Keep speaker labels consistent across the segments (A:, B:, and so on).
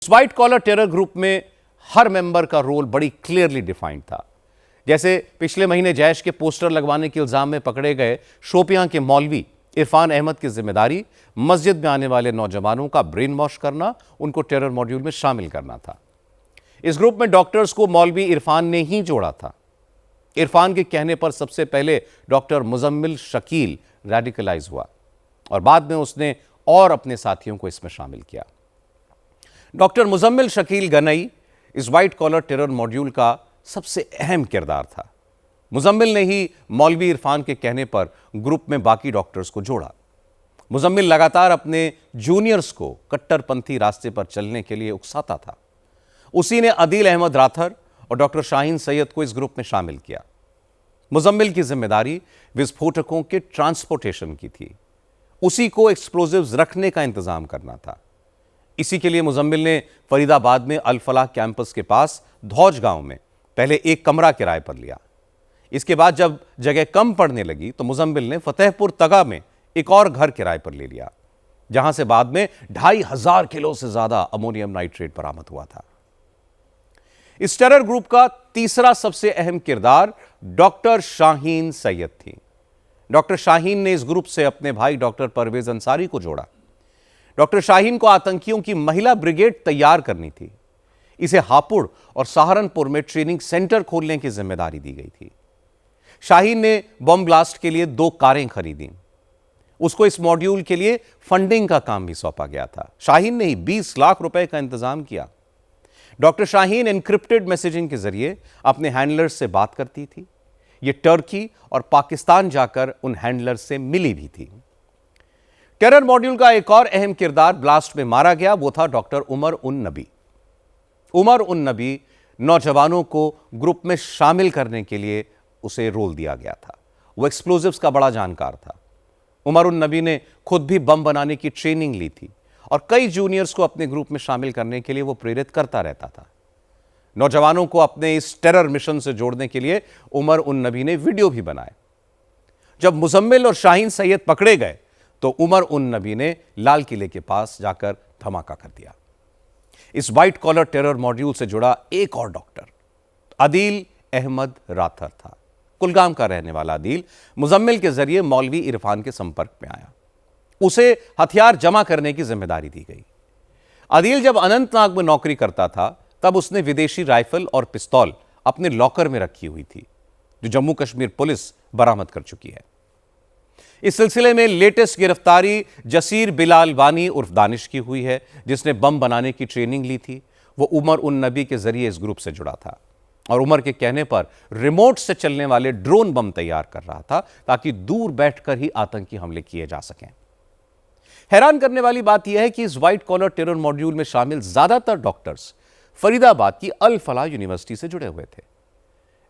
A: White collar terror group में हर member का role बड़ी क्लियरली डिफाइंड था। जैसे पिछले महीने जैश के पोस्टर लगवाने के इल्जाम में पकड़े गए शोपियां के मौलवी इरफान अहमद की जिम्मेदारी मस्जिद में आने वाले नौजवानों का ब्रेन वॉश करना, उनको टेरर मॉड्यूल में शामिल करना था। इस ग्रुप में डॉक्टर्स को मौलवी इरफान ने ही जोड़ा था। इरफान के कहने पर सबसे पहले डॉक्टर मुजम्मिल शकील रेडिकलाइज हुआ और बाद में उसने और अपने साथियों को इसमें शामिल किया। डॉक्टर मुजम्मिल शकील गनई इस व्हाइट कॉलर टेरर मॉड्यूल का सबसे अहम किरदार था। मुजम्मिल ने ही मौलवी इरफान के कहने पर ग्रुप में बाकी डॉक्टर्स को जोड़ा। मुजम्मिल लगातार अपने जूनियर्स को कट्टरपंथी रास्ते पर चलने के लिए उकसाता था। उसी ने अदील अहमद राथर और डॉक्टर शाहीन सैयद को इस ग्रुप में शामिल किया। मुजम्मिल की जिम्मेदारी विस्फोटकों के ट्रांसपोर्टेशन की थी। उसी को एक्सप्लोजिव्स रखने का इंतजाम करना था। इसी के लिए मुजम्मिल ने फरीदाबाद में अल फलाह कैंपस के पास धौज गांव में पहले एक कमरा किराए पर लिया। इसके बाद जब जगह कम पड़ने लगी तो मुजम्मिल ने फतेहपुर तगा में एक और घर किराए पर ले लिया, जहां से बाद में 2500 किलो से ज्यादा अमोनियम नाइट्रेट बरामद हुआ था। इस टेरर ग्रुप का तीसरा सबसे अहम किरदार डॉक्टर शाहीन सैयद थी। डॉक्टर शाहीन ने इस ग्रुप से अपने भाई डॉक्टर परवेज अंसारी को जोड़ा। डॉक्टर शाहीन को आतंकियों की महिला ब्रिगेड तैयार करनी थी। इसे हापुड़ और सहारनपुर में ट्रेनिंग सेंटर खोलने की जिम्मेदारी दी गई थी। शाहीन ने बम ब्लास्ट के लिए 2 कारें खरीदी। उसको इस मॉड्यूल के लिए फंडिंग का काम भी सौंपा गया था। शाहीन ने ही 20 लाख रुपए का इंतजाम किया। डॉक्टर शाहीन एन्क्रिप्टेड मैसेजिंग के जरिए अपने हैंडलर्स से बात करती थी। यह टर्की और पाकिस्तान जाकर उन हैंडलर्स से मिली भी थी। टेरर मॉड्यूल का एक और अहम किरदार ब्लास्ट में मारा गया, वो था डॉक्टर उमर उन नबी। उमर उन नबी नौजवानों को ग्रुप में शामिल करने के लिए उसे रोल दिया गया था। वो एक्सप्लोजिव्स का बड़ा जानकार था। उमर उन नबी ने खुद भी बम बनाने की ट्रेनिंग ली थी और कई जूनियर्स को अपने ग्रुप में शामिल करने के लिए वो प्रेरित करता रहता था। नौजवानों को अपने इस टेरर मिशन से जोड़ने के लिए उमर उन नबी ने वीडियो भी बनाए। जब मुजम्मिल और शाहीन सैयद पकड़े गए तो उमर उन नबी ने लाल किले के पास जाकर धमाका कर दिया। इस व्हाइट कॉलर टेरर मॉड्यूल से जुड़ा एक और डॉक्टर अदील अहमद राथर था। कुलगाम का रहने वाला अदील मुजम्मिल के जरिए मौलवी इरफान के संपर्क में आया। उसे हथियार जमा करने की जिम्मेदारी दी गई। अदील जब अनंतनाग में नौकरी करता था तब उसने विदेशी राइफल और पिस्तौल अपने लॉकर में रखी हुई थी, जो जम्मू कश्मीर पुलिस बरामद कर चुकी है। इस सिलसिले में लेटेस्ट गिरफ्तारी जसीर बिलाल वानी उर्फ दानिश की हुई है, जिसने बम बनाने की ट्रेनिंग ली थी। वो उमर उन नबी के जरिए इस ग्रुप से जुड़ा था और उमर के कहने पर रिमोट से चलने वाले ड्रोन बम तैयार कर रहा था ताकि दूर बैठकर ही आतंकी हमले किए जा सकें। हैरान करने वाली बात यह है कि इस व्हाइट कॉलर टेरर मॉड्यूल में शामिल ज्यादातर डॉक्टर्स फरीदाबाद की अल फलाह यूनिवर्सिटी से जुड़े हुए थे।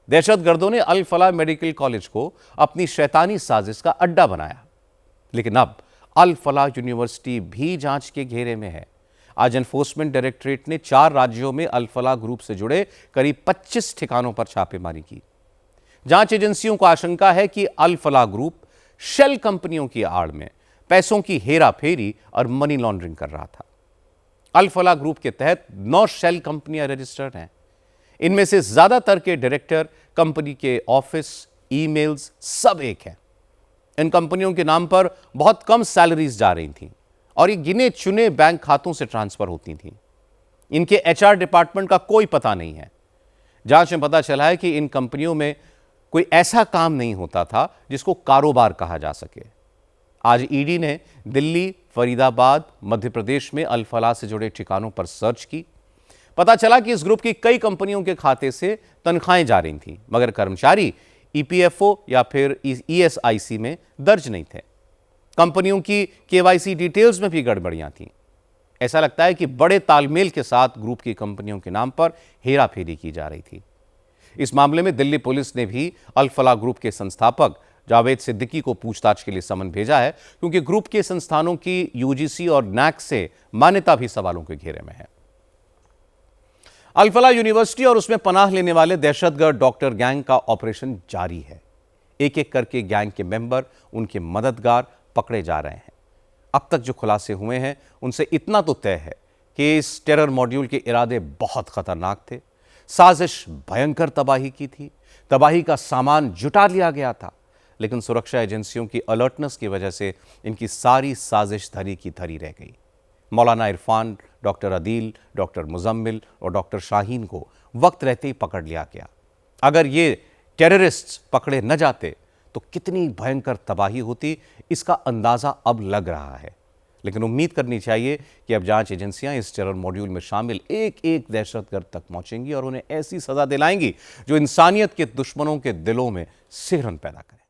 A: दहशतगर्दों ने अल फलाह मेडिकल कॉलेज को अपनी शैतानी साजिश का अड्डा बनाया, लेकिन अब अल फलाह यूनिवर्सिटी भी जांच के घेरे में है। आज एनफोर्समेंट डायरेक्टरेट ने 4 राज्यों में अल फलाह ग्रुप से जुड़े करीब 25 ठिकानों पर छापेमारी की। जांच एजेंसियों को आशंका है कि अल फलाह ग्रुप शेल कंपनियों की आड़ में पैसों की हेराफेरी और मनी लॉन्ड्रिंग कर रहा था। अल फलाह ग्रुप के तहत 9 शेल कंपनियां रजिस्टर्ड हैं। इनमें से ज्यादातर के डायरेक्टर, कंपनी के ऑफिस, ईमेल्स सब एक हैं। इन कंपनियों के नाम पर बहुत कम सैलरीज जा रही थीं और ये गिने चुने बैंक खातों से ट्रांसफर होती थीं। इनके एचआर डिपार्टमेंट का कोई पता नहीं है। जांच में पता चला है कि इन कंपनियों में कोई ऐसा काम नहीं होता था जिसको कारोबार कहा जा सके। आज ईडी ने दिल्ली, फरीदाबाद, मध्य प्रदेश में अल फलाह से जुड़े ठिकानों पर सर्च की। पता चला कि इस ग्रुप की कई कंपनियों के खाते से तनख्वाहें जा रही थीं, मगर कर्मचारी ईपीएफओ या फिर ईएसआईसी में दर्ज नहीं थे। कंपनियों की केवाईसी डिटेल्स में भी गड़बड़ियां थीं। ऐसा लगता है कि बड़े तालमेल के साथ ग्रुप की कंपनियों के नाम पर हेराफेरी की जा रही थी। इस मामले में दिल्ली पुलिस ने भी अल फलाह ग्रुप के संस्थापक जावेद सिद्दीकी को पूछताछ के लिए समन भेजा है, क्योंकि ग्रुप के संस्थानों की यूजीसी और नैक से मान्यता भी सवालों के घेरे में है। अल फलाह यूनिवर्सिटी और उसमें पनाह लेने वाले दहशतगर्द डॉक्टर गैंग का ऑपरेशन जारी है। एक एक करके गैंग के मेंबर, उनके मददगार पकड़े जा रहे हैं। अब तक जो खुलासे हुए हैं उनसे इतना तो तय है कि इस टेरर मॉड्यूल के इरादे बहुत खतरनाक थे। साजिश भयंकर तबाही की थी, तबाही का सामान जुटा लिया गया था, लेकिन सुरक्षा एजेंसियों की अलर्टनेस की वजह से इनकी सारी साजिश धरी की धरी रह गई। मौलाना इरफान, डॉक्टर अदील, डॉक्टर मुजम्मिल और डॉक्टर शाहीन को वक्त रहते ही पकड़ लिया गया। अगर ये टेररिस्ट्स पकड़े न जाते तो कितनी भयंकर तबाही होती, इसका अंदाजा अब लग रहा है। लेकिन उम्मीद करनी चाहिए कि अब जांच एजेंसियां इस टेरर मॉड्यूल में शामिल एक एक दहशतगर्द तक पहुंचेंगी और उन्हें ऐसी सजा दिलाएंगी जो इंसानियत के दुश्मनों के दिलों में सिहरन पैदा करे।